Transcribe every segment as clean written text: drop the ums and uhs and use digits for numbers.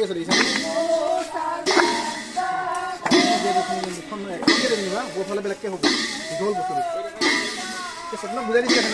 আছে দেখিছা বোৰফালে বেলেগকৈ হ'ব দীঘল বস্তুটো স্বপ্নক বুজাই দিছিলে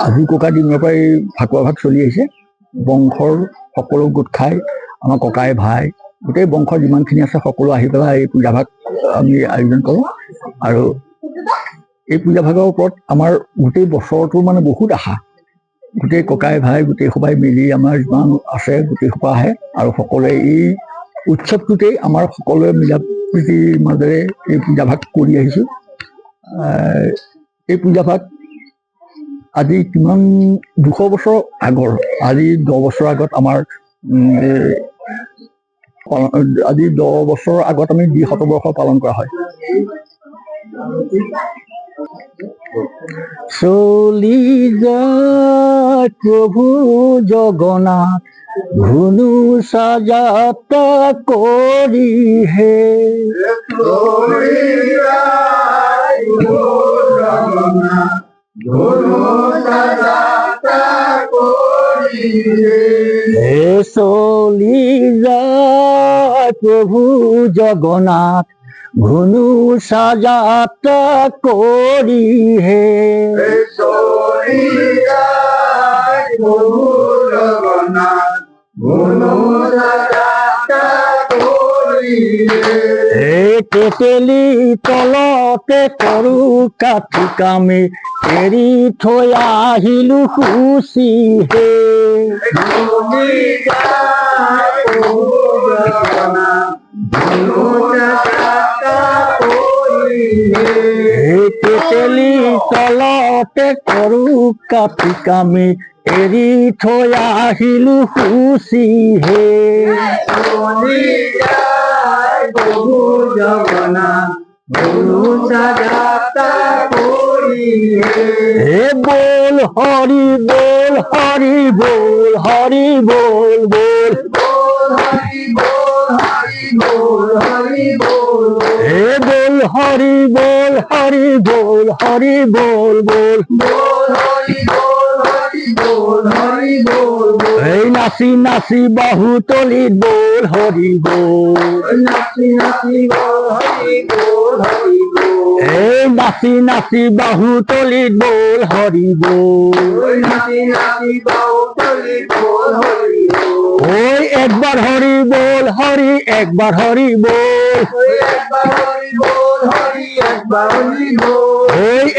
আজি ককা দিনৰ পৰাই ফাকুৱা ভাগ চলি আহিছে বংশৰ সকলো গোট খাই আমাৰ ককাই ভাই গোটেই বংশৰ যিমানখিনি আছে সকলো আহি পেলাই এই পূজা ভাগ আমি আয়োজন কৰোঁ আৰু এই পূজা ভাগৰ ওপৰত আমাৰ গোটেই বছৰটো মানে বহুত আশা গোটেই ককাই ভাই গোটেই সোপাই মিলি আমাৰ যিমান আছে গোটেই সোপা আহে আৰু সকলোৱে এই উৎসৱটোতেই আমাৰ সকলোৱে মিলা প্ৰীতিৰ মাজেৰে এই পূজা ভাগ কৰি আহিছোঁ এই পূজা ভাগ আজি কিমান 200 বছৰ আগৰ আজি 10 বছৰ আগত আমাৰ আজি 10 বছৰ আগত আমি 2 শতবৰ্ষ পালন কৰা হয় চলি যায় প্ৰভু জগন্নাথ ধুনু সাজাতা কৰি হে চলি যায় প্ৰভু জগন্নাথ ধুনু সাজাতা কৰি হে তেতেলি তলতে কৰো কাঠি কামে এৰি থৈ আহিলো খুচি হে তেতেলি তলতে কৰো কাঠি কামে এৰি থৈ আহিলো খুচি হে হে বল হৰি বল হৰি বল হৰি বল বল হে বল হৰি বল হৰি বল হৰি বল বল এই নাচি নাচি বাহু তলিত বল হৰি বল এই নাচি নাচি বাহু তলিত বল হৰি বল ওই একবার হরি বল হরি একবার হরি বল ওই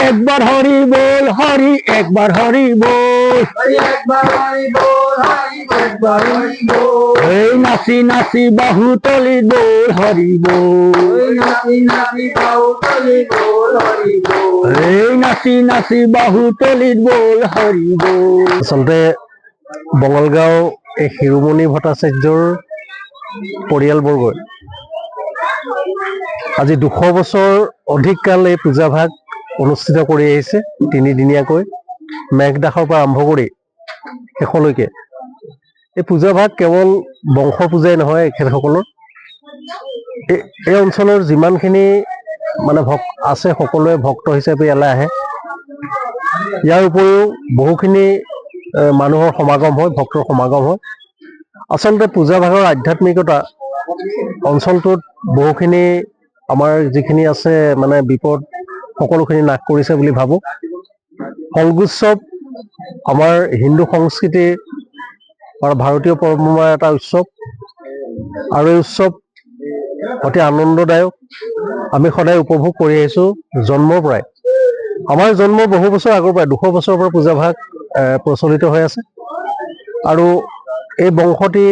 একবার হরি বল হরি একবার হরি বল এই নাচি নাচি বাহু তলিত বল হরি বল এই নাচি নাচি বাহু তলিত বল হৰি বল আচলতে বঙালগাঁও এই শিৰোমণি ভট্টাচাৰ্যৰ পৰিয়ালবৰ্গই আজি 200 বছৰ অধিক কাল এই পূজা ভাগ অনুষ্ঠিত কৰি আহিছে তিনিদিনীয়াকৈ মেঘদাসৰ পৰা আৰম্ভ কৰি শেষলৈকে এই পূজা ভাগ কেৱল বংশ পূজাই নহয় এখেতসকলৰ এই অঞ্চলৰ যিমানখিনি মানে আছে সকলোৱে ভক্ত হিচাপে ইয়ালৈ আহে ইয়াৰ উপৰিও বহুখিনি মানুহৰ সমাগম হয় ভক্তৰ সমাগম হয় আচলতে পূজা ভাগৰ আধ্যাত্মিকতা অঞ্চলটোত বহুখিনি আমাৰ যিখিনি আছে মানে বিপদ সকলোখিনি নাশ কৰিছে বুলি ভাবোঁ ফল্গোৎসৱ আমাৰ হিন্দু সংস্কৃতিৰ আৰু ভাৰতীয় পৰম্পৰাৰ এটা উৎসৱ আৰু এই উৎসৱ অতি আনন্দদায়ক আমি সদায় উপভোগ কৰি আহিছোঁ জন্মৰ পৰাই আমাৰ জন্ম বহু বছৰ আগৰ পৰাই 200 বছৰৰ পৰা পূজা ভাগ প্ৰচলিত হৈ আছে আৰু এই বংশটি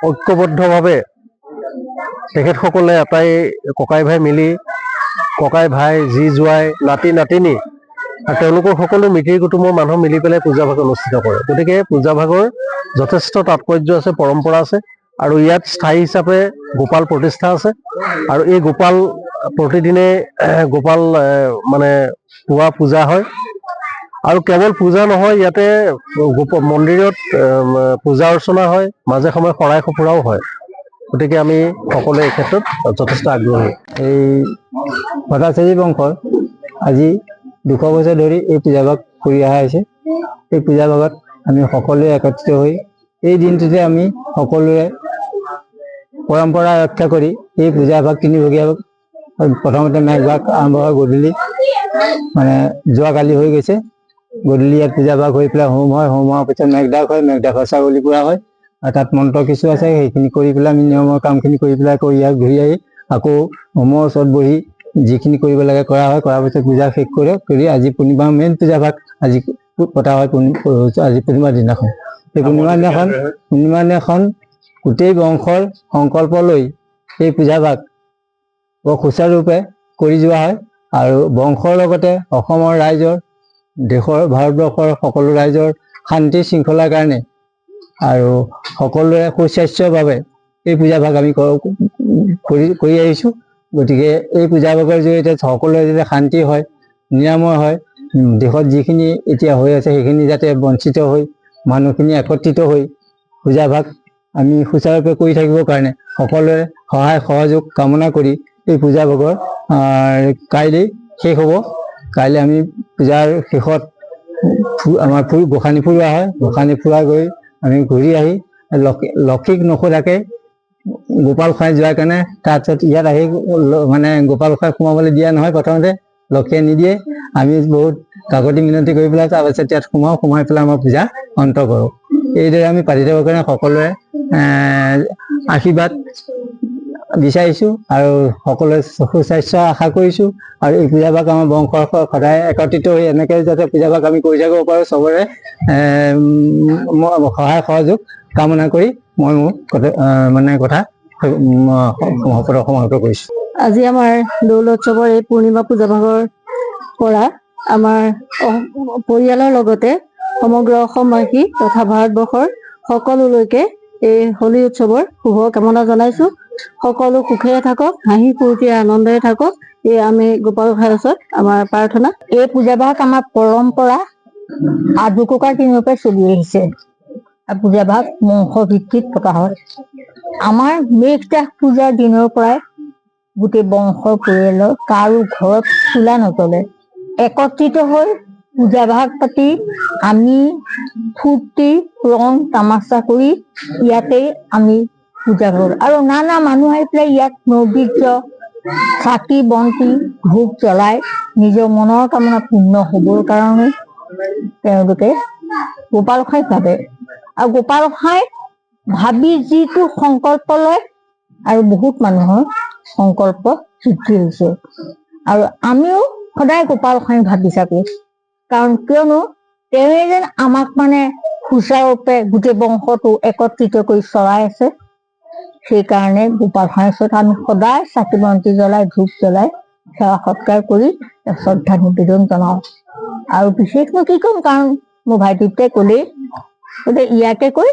ঐক্যবদ্ধভাৱে তেখেতসকলে এটাই ককাই ভাই মিলি ককাই ভাই জী জোৱাই নাতি নাতিনী আৰু তেওঁলোকৰ সকলো মিতিৰ কুটুমৰ মানুহ মিলি পেলাই পূজা ভাগ অনুষ্ঠিত কৰে। গতিকে পূজা ভাগৰ যথেষ্ট তাৎপৰ্য আছে, পৰম্পৰা আছে আৰু ইয়াত স্থায়ী হিচাপে গোপাল প্ৰতিষ্ঠা আছে। আৰু এই গোপাল প্ৰতিদিনে গোপাল মানে পুৱা পূজা হয়। আৰু কেৱল পূজা নহয়, ইয়াতে মন্দিৰত পূজা অৰ্চনা হয়, মাজে সময়ে শৰাই সঁফুৰাও হয়। গতিকে আমি সকলোৱে এই ক্ষেত্ৰত যথেষ্ট আগ্ৰহী। এই ভট্টাচাৰ্য বংশৰ আজি 200 বছৰ ধৰি এই পূজাভাগ কৰি অহা হৈছে। এই পূজাভাগত আমি সকলোৱে একত্ৰিত হৈ এই দিনটোতে আমি সকলোৱে পৰম্পৰা ৰক্ষা কৰি এই পূজাভাগ তিনিভগীয়া প্ৰথমতে মেঘভাগ আৰম্ভ হয় গধূলি, মানে যোৱাকালি হৈ গৈছে। গধূলি ইয়াত পূজাভাগ হৈ পেলাই হোম হয়, হোম হোৱাৰ পিছত মেঘদাক হয়, মেঘদাকৰ ছাগলী পোৱা হয় আৰু তাত মন্ত্ৰ কিছু আছে, সেইখিনি কৰি পেলাই আমি নিয়মৰ কামখিনি কৰি পেলাই কৰি ইয়াক ঘূৰি আহি আকৌ হোমৰ ওচৰত বহি যিখিনি কৰিব লাগে কৰা হয়। কৰাৰ পিছত পূজা শেষ কৰি আজি পূৰ্ণিমা মেইন পূজাভাগ আজি পতা হয়। আজি পূৰ্ণিমাৰ দিনাখন এই পূৰ্ণিমাৰ দিনাখন গোটেই বংশৰ সংকল্প লৈ এই পূজাভাগ বৰ সুচাৰুৰূপে কৰি যোৱা হয়। আৰু বংশৰ লগতে অসমৰ ৰাইজৰ, দেশৰ ভাৰতবৰ্ষৰ সকলো ৰাইজৰ শান্তি শৃংখলাৰ কাৰণে আৰু সকলোৰে সুস্বাস্থ্যৰ বাবে এই পূজাভাগ আমি কৰি আহিছোঁ। গতিকে এই পূজাভাগৰ জৰিয়তে সকলোৰে যাতে শান্তি হয়, নিৰাময় হয়, দেশত যিখিনি এতিয়া হৈ আছে সেইখিনি যাতে বঞ্চিত হৈ মানুহখিনি একত্ৰিত হৈ পূজাভাগ আমি সুচাৰুৰূপে কৰি থাকিবৰ কাৰণে সকলোৰে সহায় সহযোগ কামনা কৰি এই পূজাভাগৰ কাইলৈ শেষ হ'ব। কাইলৈ আমি পূজাৰ শেষত আমাৰ গোসানী ফুৰোৱা হয়। গোসানী ফুৰা গৈ আমি ঘূৰি আহি লক্ষীক নোসোধাকৈ গোপাল খুৱাই যোৱাৰ কাৰণে তাৰপিছত ইয়াত আহি মানে গোপাল খুৱাই সোমাবলৈ দিয়া নহয়। প্ৰথমতে লক্ষীয়ে নিদিয়ে, আমি বহুত কাকতি মিনতি কৰি পেলাই তাৰপিছত ইয়াত সোমাই পেলাই আমাৰ পূজা অন্ত কৰোঁ। এইদৰে আমি পাতি থবৰ কাৰণে সকলোৰে আশীৰ্বাদ বিচাৰিছোঁ আৰু সকলোৱে সুস্বাস্থ্য আশা কৰিছোঁ। আৰু এই পূজাভাগ আমাৰ বংশৰ সদায় একত্ৰিত হৈ এনেকৈ যাতে পূজাভাগ আমি কৰি থাকিব পাৰোঁ, চবৰে সহায় সহযোগ কামনা কৰি মই মোৰ কথা সমাপ্ত কৰিছোঁ। আজি আমাৰ দৌল উৎসৱৰ এই পূৰ্ণিমা পূজাভাগৰ পৰা আমাৰ পৰিয়ালৰ লগতে সমগ্ৰ অসমবাসী তথা ভাৰতবৰ্ষৰ সকলোলৈকে এই হোলী উৎসৱৰ শুভ কামনা জনাইছো। সকলো সুখেৰে থাকক, হাঁহি ফূৰ্তিৰে আনন্দৰে থাকক, এই আমি গোপাল গোসাঁইৰ ওচৰত আমাৰ প্ৰাৰ্থনা। এই পূজাভাগ আমাৰ পৰম্পৰা আজো ককাৰ দিনৰ পৰা চলি আহিছে। পূজাভাগ বংশ ভিত্তিত পতা হয়। আমাৰ মেঘদাস পূজাৰ দিনৰ পৰাই গোটেই বংশৰ পৰিয়ালৰ কাৰো ঘৰত চোলা নজ্বলে, একত্ৰিত হৈ পূজাভাগ পাতি আমি ফূৰ্তি ৰং তামাচা কৰি ইয়াতে আমি পূজা কৰোঁ। আৰু নানা মানুহ আহি পেলাই ইয়াত নৈবেদ্য, চাকি বন্তি, ধূপ জ্বলাই নিজৰ মনৰ কামনা পূৰ্ণ হ'বৰ কাৰণে তেওঁলোকে গোপাল গোসাঁইক ভাবে। আৰু গোপাল গোসাঁইক ভাবি যিটো সংকল্প লয় আৰু বহুত মানুহৰ সংকল্প সিদ্ধি হৈছে। আৰু আমিও সদায় গোপাল গোসাঁইক ভাবি থাকো, কাৰণ কিয়নো তেওঁ যেন আমাক মানে সুচাৰুৰূপে গোটেই বংশটো একত্ৰিত কৰি চলাই আছে। সেইকাৰণে গোপাল গোসাঁইৰ ওচৰত আমি সদায় চাকি বন্তি জ্বলাই, ধূপ জ্বলাই সেৱা সৎকাৰ কৰি শ্ৰদ্ধা নিবেদন জনাওঁ। আৰু বিশেষনো কি ক'ম, কাৰণ মোৰ ভাইটিতে ক'লেই, গতিকে ইয়াকে কৈ